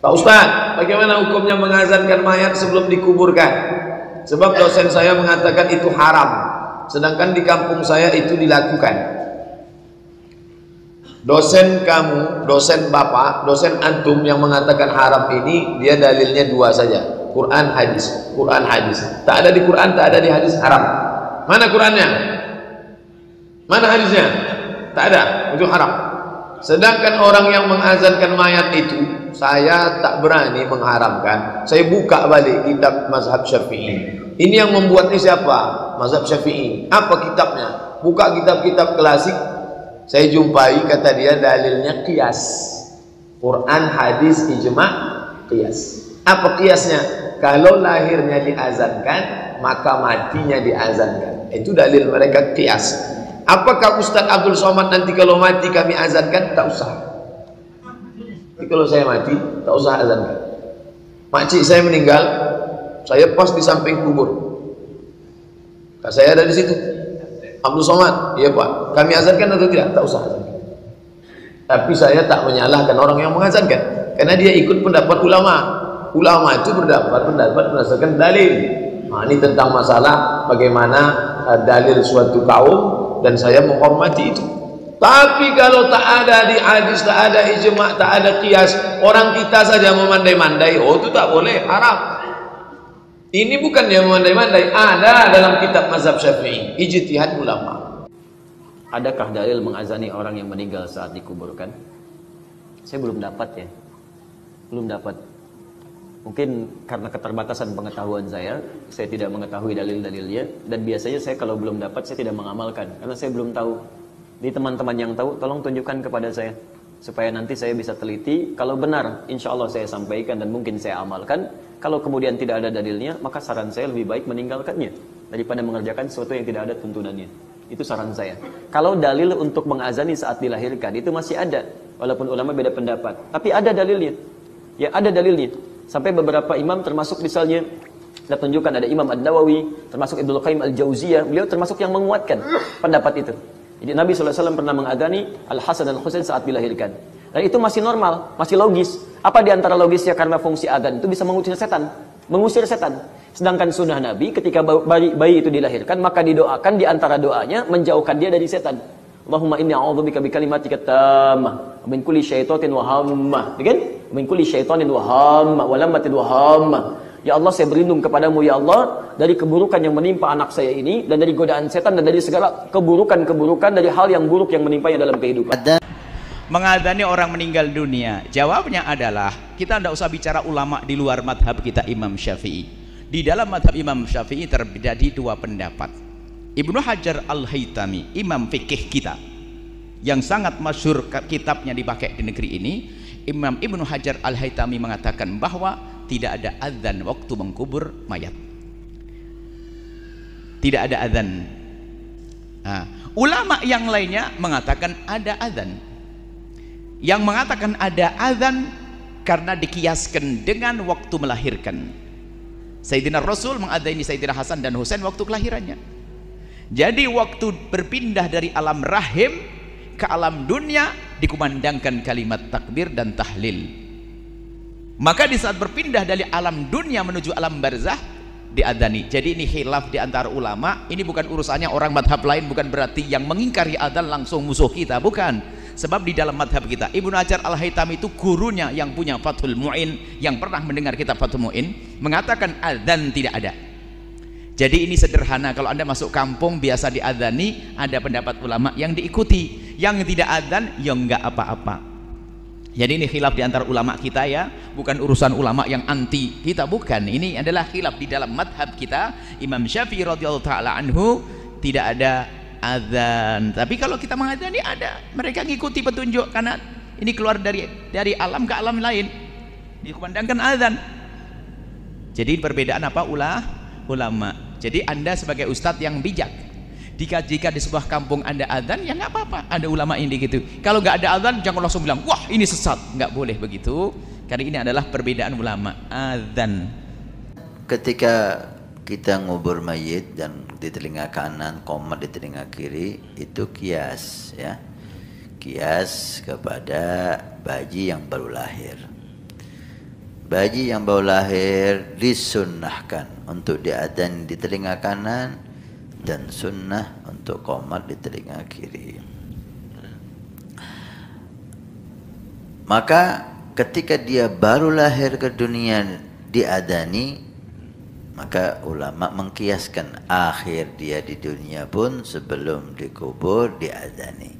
Pak Ustaz, bagaimana hukumnya mengazankan mayat sebelum dikuburkan? Sebab dosen saya mengatakan itu haram, sedangkan di kampung saya itu dilakukan. Dosen kamu, dosen bapak, dosen antum yang mengatakan haram ini, dia dalilnya dua saja, Quran hadis. Quran hadis, tak ada di Quran, tak ada di hadis, haram. Mana Qurannya? Mana hadisnya? Tak ada, itu haram. Sedangkan orang yang mengazankan mayat itu, saya tak berani mengharamkan. Saya buka balik kitab mazhab Syafi'i. Ini yang membuatnya siapa? Mazhab Syafi'i. Apa kitabnya? Buka kitab-kitab klasik, saya jumpai kata dia dalilnya qiyas. Quran, hadis, ijma', qiyas. Apa qiyasnya? Kalau lahirnya diazankan, maka matinya diazankan. Itu dalil mereka qiyas. Apakah Ustaz Abdul Somad nanti kalau mati kami azankan? Tak usah. Jadi kalau saya mati, tak usah azankan. Makcik saya meninggal, saya pas di samping kubur. Saya ada di situ. Abdul Somad, iya Pak. Kami azankan atau tidak? Tak usah azankan. Tapi saya tak menyalahkan orang yang mengazankan, karena dia ikut pendapat ulama. Ulama itu pendapat berdasarkan dalil. Nah, ini tentang masalah bagaimana dalil suatu kaum, dan saya menghormati itu. Tapi kalau tak ada di hadis, tak ada ijma', tak ada qiyas, orang kita saja memandai-mandai, oh itu tak boleh, haram. Ini bukan yang memandai-mandai, ada dalam kitab mazhab Syafi'i, ijtihad ulama. Adakah dalil mengazani orang yang meninggal saat dikuburkan? Saya belum dapat ya. Belum dapat. Mungkin karena keterbatasan pengetahuan saya tidak mengetahui dalil-dalilnya, dan biasanya saya kalau belum dapat saya tidak mengamalkan karena saya belum tahu. Di teman-teman yang tahu, tolong tunjukkan kepada saya supaya nanti saya bisa teliti. Kalau benar, insya Allah saya sampaikan dan mungkin saya amalkan. Kalau kemudian tidak ada dalilnya, maka saran saya lebih baik meninggalkannya daripada mengerjakan sesuatu yang tidak ada tuntunannya. Itu saran saya. Kalau dalil untuk mengazani saat dilahirkan itu masih ada, walaupun ulama beda pendapat, tapi ada dalilnya. Ya, ada dalilnya. Sampai beberapa imam, termasuk misalnya kita tunjukkan ada Imam An-Nawawi, termasuk Ibnu Qayyim Al-Jauziyah, beliau termasuk yang menguatkan pendapat itu. Jadi Nabi SAW pernah mengadani Al-Hasan dan Husain saat dilahirkan, dan itu masih normal, masih logis. Apa diantara logisnya? Karena fungsi adzan itu bisa mengusir setan. Sedangkan sunnah Nabi ketika bayi itu dilahirkan, maka didoakan, diantara doanya menjauhkan dia dari setan. Allahumma inni a'udzubika bikalimatika tammah min kulli syaitanin wa hammah. Kan? Min kulli syaitanin wa hammah wa lammatin wa hammah. Ya Allah, saya berlindung kepadamu ya Allah dari keburukan yang menimpa anak saya ini, dan dari godaan setan, dan dari segala keburukan-keburukan, dari hal yang buruk yang menimpanya dalam kehidupan. Mengadani orang meninggal dunia, jawabnya adalah kita tidak usah bicara ulama di luar madhab kita Imam Syafi'i. Di dalam madhab Imam Syafi'i terjadi dua pendapat. Ibnu Hajar Al-Haytami, imam fikih kita yang sangat masyhur, kitabnya dipakai di negeri ini, Imam Ibnu Hajar Al-Haytami mengatakan bahwa tidak ada azan waktu mengkubur mayat. Tidak ada azan. Nah, ulama yang lainnya mengatakan ada azan. Yang mengatakan ada azan karena dikiaskan dengan waktu melahirkan. Sayyidina Rasul mengadani Sayyidina Hasan dan Husain waktu kelahirannya. Jadi waktu berpindah dari alam rahim ke alam dunia dikumandangkan kalimat takbir dan tahlil. Maka di saat berpindah dari alam dunia menuju alam barzah diadzani. Jadi ini khilaf di antara ulama. Ini bukan urusannya orang madhab lain, bukan berarti yang mengingkari adzan langsung musuh kita, bukan. Sebab di dalam madhab kita Ibnu Hajar Al-Haytami itu gurunya yang punya Fathul Mu'in, yang pernah mendengar kitab Fathul Mu'in, mengatakan adzan tidak ada. Jadi ini sederhana, kalau Anda masuk kampung biasa diadzani, ada pendapat ulama yang diikuti, yang tidak adzan ya enggak apa-apa. Jadi ini khilaf di antara ulama kita ya, bukan urusan ulama yang anti kita, bukan. Ini adalah khilaf di dalam madhab kita. Imam Syafi'i radhiyallahu taala anhu tidak ada adzan, tapi kalau kita mengadzani ada, mereka ngikuti petunjuk karena ini keluar dari alam ke alam lain, dikumandangkan adzan. Jadi perbedaan apa ulama. Jadi Anda sebagai ustadz yang bijak, jika di sebuah kampung Anda adzan ya nggak apa-apa, ada ulama ini gitu. Kalau nggak ada adzan jangan langsung bilang wah ini sesat, nggak boleh begitu, karena ini adalah perbedaan ulama. Adzan ketika kita ngubur mayit dan di telinga kanan, komat di telinga kiri, itu kias ya, kias kepada bayi yang baru lahir. Bayi yang baru lahir disunnahkan untuk diadzan di telinga kanan dan sunnah untuk qomat di telinga kiri. Maka ketika dia baru lahir ke dunia diadzani, maka ulama mengkiaskan akhir dia di dunia pun sebelum dikubur diadzani.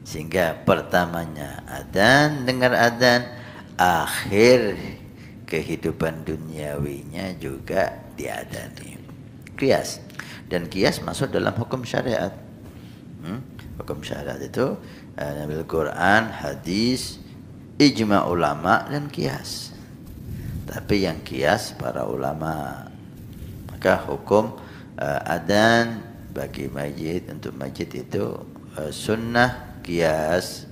Sehingga pertamanya adzan, dengar adzan, akhir kehidupan duniawinya juga diadzani. Kias. Dan kias masuk dalam hukum syariat. Hukum syariat itu Nabil Quran, hadis, ijma ulama dan kias. Tapi yang kias para ulama. Maka hukum adzan bagi mayit, untuk mayit itu sunnah kias.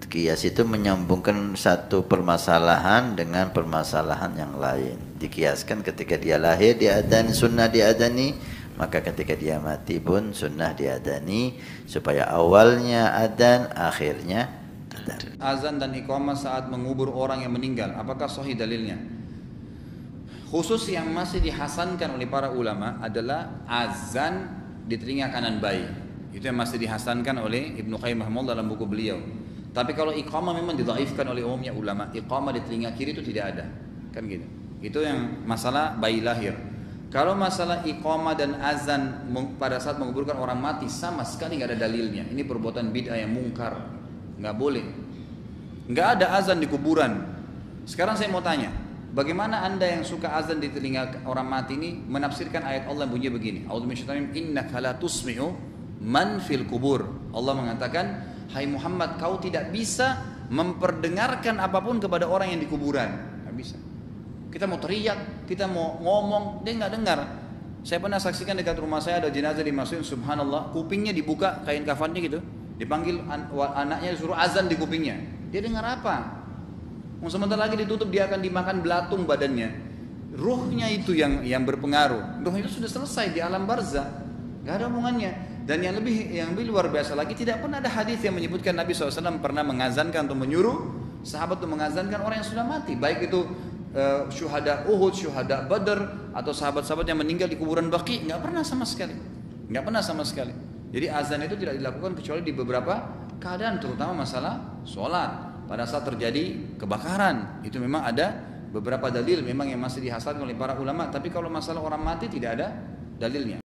Kias itu menyambungkan satu permasalahan dengan permasalahan yang lain. Dikiaskan ketika dia lahir diadzani, sunnah diadzani, maka ketika dia mati pun sunnah diadzani, supaya awalnya adzan, akhirnya adzan. Azan dan iqamah saat mengubur orang yang meninggal, apakah sahih dalilnya? Khusus yang masih dihasankan oleh para ulama adalah azan di telinga kanan bayi. Itu yang masih dihasankan oleh Ibnu Qayyim rahimahullah dalam buku beliau. Tapi kalau iqamah memang didhaifkan oleh umumnya ulama. Iqamah di telinga kiri itu tidak ada, kan gitu. Itu yang masalah bayi lahir. Kalau masalah iqamah dan azan pada saat menguburkan orang mati, sama sekali nggak ada dalilnya. Ini perbuatan bid'ah yang mungkar, nggak boleh. Nggak ada azan di kuburan. Sekarang saya mau tanya, bagaimana anda yang suka azan di telinga orang mati ini menafsirkan ayat Allah yang bunyi begini? A'udzu minasyaitonir rajim. Innaka la tusmi'u man fil kubur. Allah mengatakan, hai Muhammad, kau tidak bisa memperdengarkan apapun kepada orang yang di kuburan. Nggak bisa. Kita mau teriak, kita mau ngomong, dia nggak dengar. Saya pernah saksikan dekat rumah saya ada jenazah dimasukin, subhanallah, kupingnya dibuka kain kafannya gitu, dipanggil anaknya disuruh azan di kupingnya. Dia dengar apa? Sebentar lagi ditutup, dia akan dimakan belatung badannya. Ruhnya itu yang berpengaruh. Ruh itu sudah selesai di alam barzah, nggak ada omongannya. Dan yang lebih luar biasa lagi, tidak pernah ada hadis yang menyebutkan Nabi SAW pernah mengazankan atau menyuruh sahabat untuk mengazankan orang yang sudah mati, baik itu syuhada Uhud, syuhada Badr, atau sahabat-sahabat yang meninggal di kuburan Baqi. Nggak pernah sama sekali, nggak pernah sama sekali. Jadi azan itu tidak dilakukan kecuali di beberapa keadaan, terutama masalah sholat. Pada saat terjadi kebakaran, itu memang ada beberapa dalil memang yang masih dihasankan oleh para ulama. Tapi kalau masalah orang mati tidak ada dalilnya.